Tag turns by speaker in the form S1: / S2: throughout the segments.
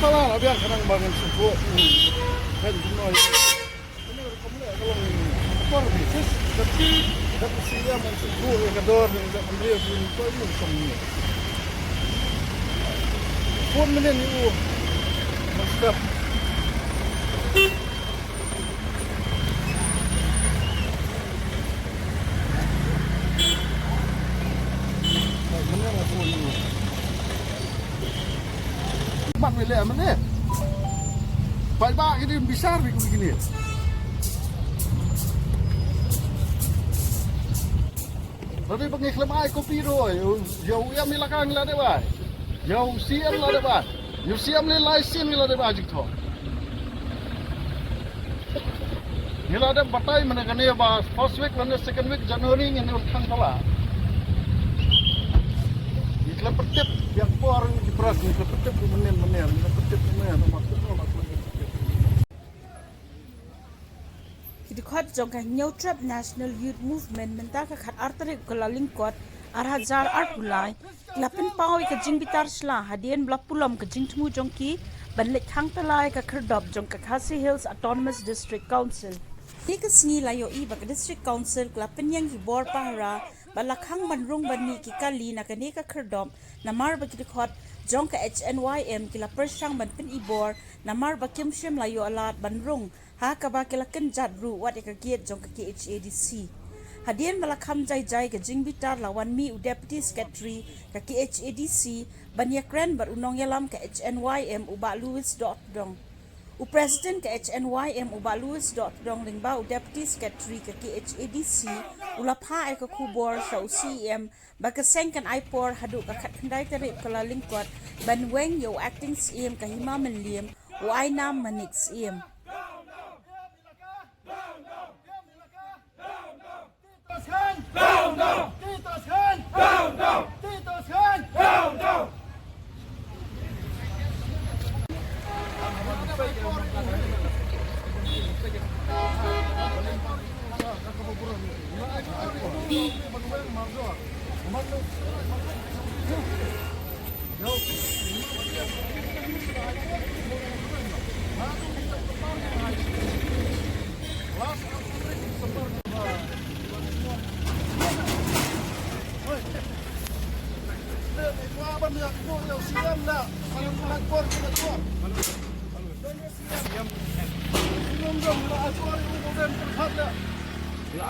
S1: pala biar kadang bangun subuh. Kan noy. Ini kamu kalau motor bisnis tapi siya man subuh yang kedor yang ambil pun itu semua. Pun menen itu mantap. Mat boleh mana? Baik-baik ini besar begini. Tadi pengiklan air kopi doy, jauh yang milakang lah deh bay, jauh siam lah deh bay, jauh siam le license lah deh bay jikto. Ni lah deh batai mana kan ya bah first week mana second week Januari ni ulang pala. Iklan petip yang por di peras ni petip menen, petip menen maksud apa?
S2: Kidikot jongka New Trap National Youth Movement mentaka khat arteri kelalingkot arhajar arpulai kelapin pawai ke jing bitar sla hadian blapulom ke jing temu jongki banlek hang talai ke kerdop jongka Khasi Hills Autonomous District Council ni ke sngi layo i bak District Council kelapin yang hibor pahra balakhang banrung bani ki kali na kani ka kerdop namar bakidikot jongka HNYM kila persang banpin ibor namar bakim shim layo alat banrung ha kaba kilakan jadru wat ekagiet jong ke HADC hadian malakham jai ke jingbitar lawan mi u deputy secretary ke HADC banyakran berunong yalam ke HNYM uba Louis Dong u president ke HNYM uba Louis Dong lingba u deputy secretary ke HADC ulapha ek kubor sa CM bakasengkan ipor hadu ka khatndai terip kala lingkot banweng yo acting CM ka hima menliem u aina manik CM
S3: Down, down! Tito's hand! Down, down! Tito's hand! Down, down!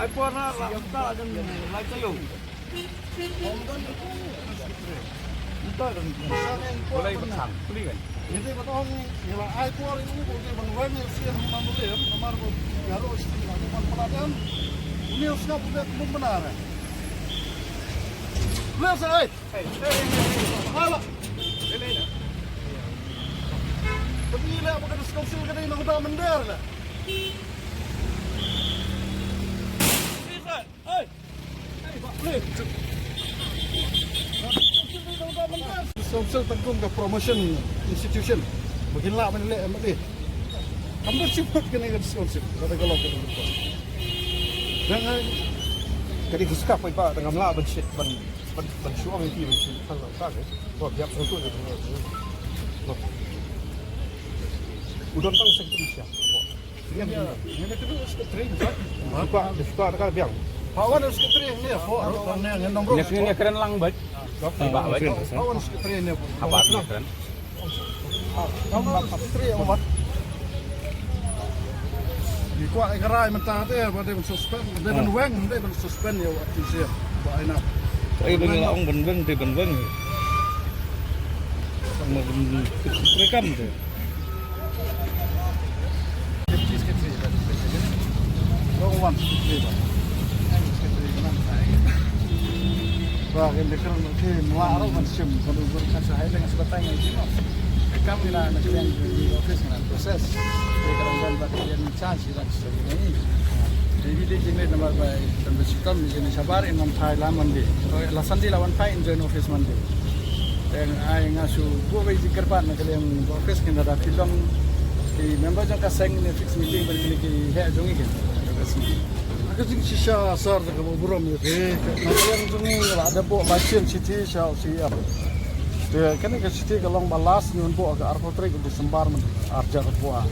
S3: iPhone na kita dan like tayo. Boleh bersang, beli kan?
S1: Hindi ba tong ila iPhone ini boleh bangun siya mamulem namar ko garo siya man palatan. Unius na budak mo benar. Let's say, hey, hala. Lelena. Pemila bukan skopsil kadai nang udah mender lah. Social tengkung ke promotion institution beginilah menilai MD kamu cepat kena diskonsit kata kalau kita dan
S4: cái gì cả phải ba dengan lah bencet bensuang itu bencet kalau tak kan buat biar untuk itu udah tang sekretariat
S1: ini itu sekretari
S4: suka ada biang
S1: Pawan sekretari ni apa yang nombor
S4: ini keren lang baik
S1: Pawan sekretari ni
S4: apa keren
S1: Pawan sekretari amat di kuat gerai mentah tu pada suspend dia benweng dia suspend ya waktu dia buat enak
S4: Ay bang ông bần vâng mà cái cam thế
S1: Lawan và cái này kan thì melarang macam kalau berkata dengan sebetulnya itu kami lah macam di office dengan proses sekarang bagian charge dan sebagainya jadi dia jenis nomor baik dan bersikap jenis sabar in Thailand mandi lasan di lawan Thai in join office mandi dan ai ngasu buat zikir pan nak yang office kena ada film di member jangka seng ni fix meeting bagi ki he jongi ke aku sih sisa asar dengan buram ya ke nak yang jongi ada buat macam citi siap Dia kan ke city kalau balas ni untuk agak arpotrik di sembar arja ketua.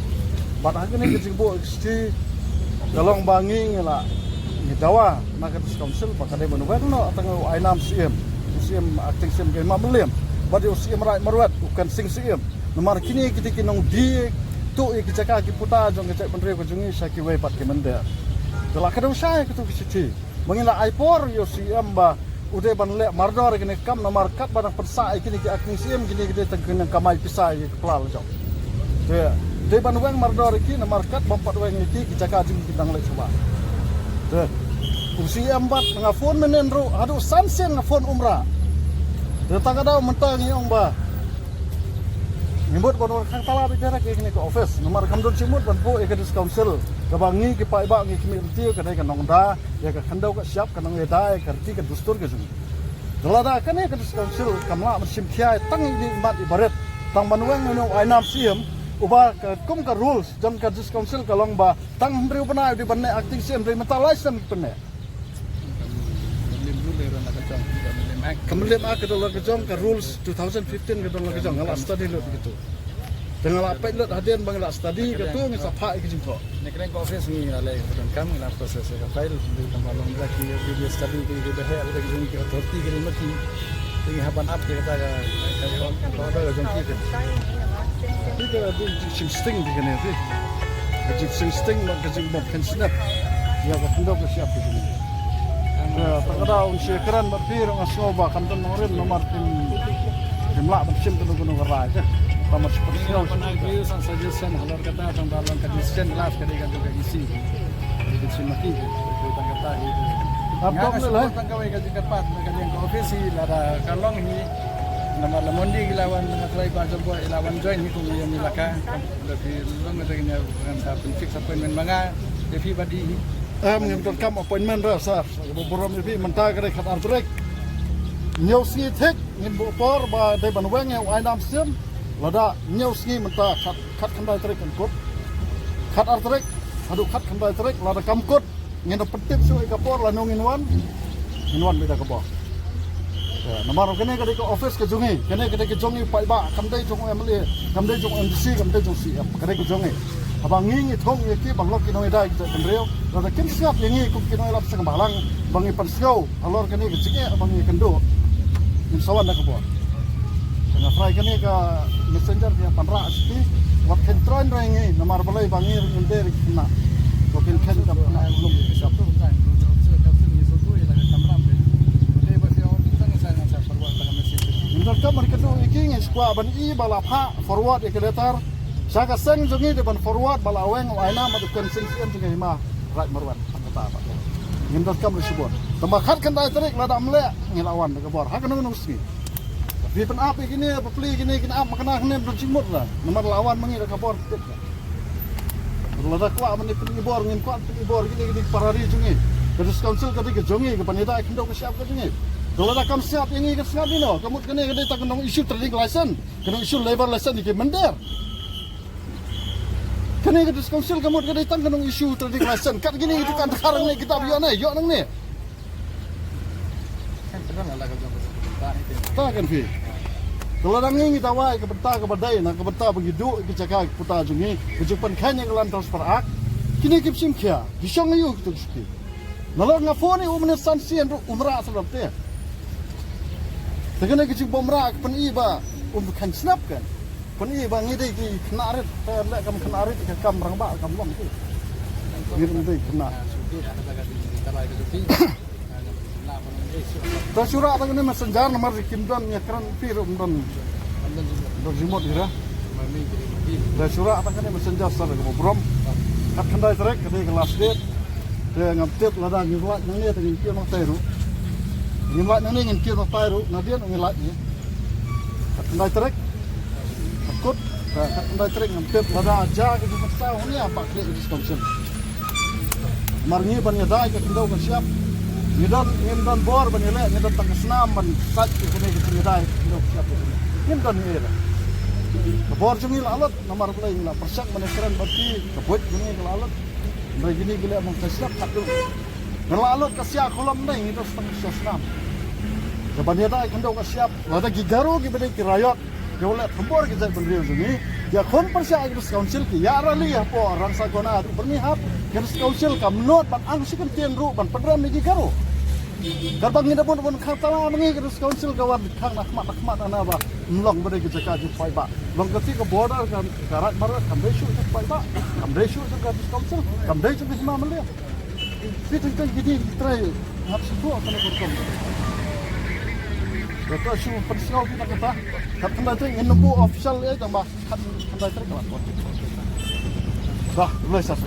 S1: Pada hari ni ke buat city kalau bangi lah ni dawa maka council pakai dia menuai no tengah ainam CM acting CM ke mamlem. Badi CM rai marwat bukan sing CM. Nomor kini kita kinong di tu kita cakap kita putar jong kita pendiri ke jungi saki wei pat ke mender. Kalau kadang saya ke tu ke city. Mengira aipor yo CM ba udah banlek mardor kini kam nomor kat barang persai kini ke acting CM kini kita tengah kamai pisai ke pelal jong. Dia banwang mardor kini nomor kat bompat wang iki kita cakap jungi kita ngelak coba. Usia 4 ngafon menenro adu sansen ngafon umrah. Dia tak ada mentang yang ba. Nyebut bonor kang tala bicara ke kini ke office nomor kamdon simut ban po ekadis council kabangi ke pai ba ngi kimi tiu kadai kan nongda ya ka khandau ka siap kan nong edai karti ka dustur ke jung. Dalada kan ekadis council kamla mesim khiai tang ni mat ibarat tang manuang no ainam sim uba ka kum ka rules jam ka dis council ka long ba tang hendri bana di banne acting sim dari mata license penne kemudian aku dalam kejong ke rules 2015 ke dalam kejong ngalak study lot begitu dengan apa lot hadian bang ngalak study ke tu ngisa pak ke jengko
S3: Nek reng office ni ngalai dan kami la proses ke file di tempat long lagi video study ke di bahaya ada ke ke authority ke mati ini haban up ke kata kalau ada jong kita
S1: itu ada jing sting di kana tu jing sting mak jing bob kan snap ya ka tundok ke siap ke sini tak ada unsur keran berpir ngasoba kanton norin nomor jumlah bersim tu gunung gerai je tamat seperti
S3: Kalau pernah views and suggestion halor kata tentang dalam condition live kadang juga isi. Jadi semakin kita kata itu.
S1: apa lah
S3: Tangkawai kaji kepat kadang ke ofisi lara kalong ni nama lamondi lawan ngatrai ba jombo lawan join ni kung yang nilaka lebih long ada ni kan sa fix appointment manga everybody ni.
S1: Mengenai kam appointment rasa beberapa minggu mentah kerja khatar trek nyusi tek ngin bopor ba de banwang yang ainam sim lada nyusi mentah khat khandai trek kan kot khatar trek adu khat khandai trek lada kam kot ngin petip su kapor la nongin wan beda kapor nomor kene ke office ke jungi kene ke jungi pai ba kamdai jong emle kamdai jong MDC kamdai jong CF kene ke jungi abang ngi thong ye ki banglok ki noi dai kita kendreo la da kin siap ye ngi ku ki noi lap sang balang bangi persio alor kene ke cike abang ngi kendo in sawan da kapor tengah fry kene ka messenger dia panra asti wat ken tron rangi nomor balai bangi ngender kena ko ken ken ka na belum siap tu kan Indra kamar kedua iki ngi squad ban I bala pha forward ekletar Saka seng jungi depan forward bala aweng waina madukan sing sing jungi ma right marwan kata apa ngindot kam risubor tembakhat kan dai tarik lada amle ngilawan ke bor ha kan nung ski di pen api gini apa pli gini kena ap makna kene bercimut lah nomor lawan mengi ke bor tip lada kwa meni pen bor ngin kwa pen bor gini parari jungi terus council kadi ke jungi ke panita kendo ke siap ke jungi lada kam siap ini ke siap dino kamut kene kadi tak kena isu trading license kena isu labor license di mender kene ke council kamu ke datang ke isu trading license kat gini itu kan sekarang ni kita biar ni yo nang ni
S3: kan pernah lah kalau
S1: tak kan fi kalau nang ni kita wai ke benta ke badai nak ke benta begitu kita cakap putar jungi ujupan kanya ke lan transfer ak kini kip sim kia disong ayu kita ski nalo ngafoni umne sansi andro umra sebab te tegene ke bomra pen iba kan snap kan Puni bang ini di kenarit, lek kam kenarit ke kam rangba kam lom tu. Ini di kena. Tersurat tadi ni messenger nomor kimdan nyakran pirum dan remote ira. Tersurat tadi ni messenger sar ke brom. Kat kendai trek ke kelas date. Dia ngaptet lada ngilak nang ni tadi kio nak tairu. Ngilak nang ni ngin kio nak tairu, nadian ngilak ni. Kat kendai trek Kut, kat kendai trek ngampet lada aja ke jumpa tahu ni apa klik di council. Marngi ban yadai ke kendau ke siap. Ngidon bor ban yele ngidon tak senam ban sat ke kene ke yadai kendau siap. Ngidon ni lah. Bor jumil alat nomor play la persak menekeran berti kebuat gini ke alat. Dari gini gila mong siap satu. Ngelalut ke siap kolam ni ngidon tak senam. Kapan dia kan dok siap, lada gigaro gibade kirayot, dia boleh tambor kita berdiri sini. Ya kon persia Agris Council ki ya rali ya po orang sagona tu bermihap Agris Council kam not ban ang sikan tienru ban pedram ni gigaro. Karbang ida pun khatala mangi Agris Council kawan khang nakmat ana ba mlong bade kita ka ju pai ba. Long kati ka border kan garat barat kam resu ka pai ba. Kam resu ka Agris Council, kam resu ka hima malia. Fitu kan gidi try hap situ akan berkom. Betul sih persiapan kita kata. Kata tu yang nombor official ya tambah kata tu kan. Dah, boleh sah.